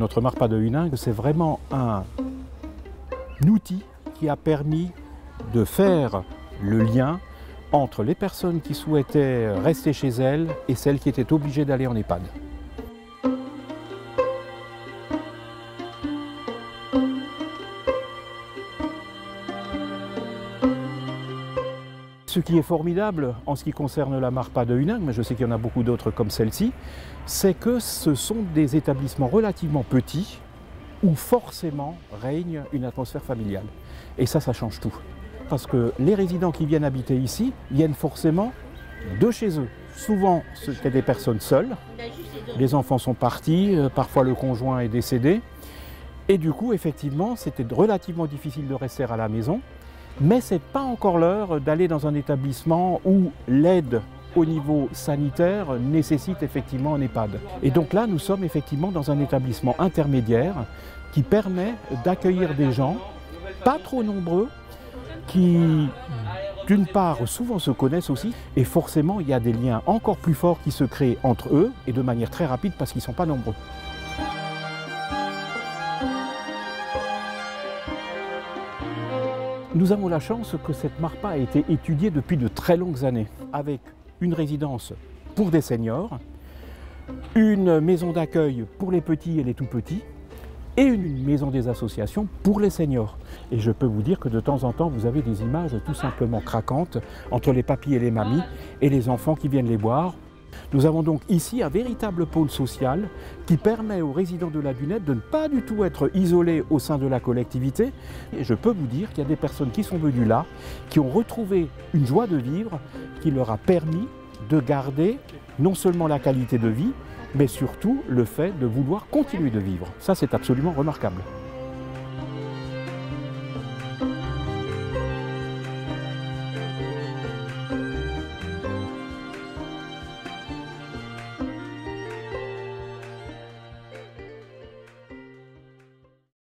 notre Marpa de Huningue, c'est vraiment un outil qui a permis de faire le lien entre les personnes qui souhaitaient rester chez elles et celles qui étaient obligées d'aller en EHPAD. Ce qui est formidable en ce qui concerne la Marpa de Huningue, mais je sais qu'il y en a beaucoup d'autres comme celle-ci, c'est que ce sont des établissements relativement petits où forcément règne une atmosphère familiale. Et ça change tout. Parce que les résidents qui viennent habiter ici viennent forcément de chez eux. Souvent, c'est des personnes seules, les enfants sont partis, parfois le conjoint est décédé. Et du coup, effectivement, c'était relativement difficile de rester à la maison. Mais ce n'est pas encore l'heure d'aller dans un établissement où l'aide au niveau sanitaire nécessite effectivement un EHPAD. Et donc là, nous sommes effectivement dans un établissement intermédiaire qui permet d'accueillir des gens, pas trop nombreux, qui d'une part souvent se connaissent aussi, et forcément il y a des liens encore plus forts qui se créent entre eux, et de manière très rapide parce qu'ils ne sont pas nombreux. Nous avons la chance que cette Marpa a été étudiée depuis de très longues années, avec une résidence pour des seniors, une maison d'accueil pour les petits et les tout-petits, et une maison des associations pour les seniors. Et je peux vous dire que de temps en temps, vous avez des images tout simplement craquantes entre les papis et les mamies et les enfants qui viennent les voir. Nous avons donc ici un véritable pôle social qui permet aux résidents de la Dunette de ne pas du tout être isolés au sein de la collectivité. Et je peux vous dire qu'il y a des personnes qui sont venues là, qui ont retrouvé une joie de vivre qui leur a permis de garder non seulement la qualité de vie, mais surtout le fait de vouloir continuer de vivre. Ça, c'est absolument remarquable.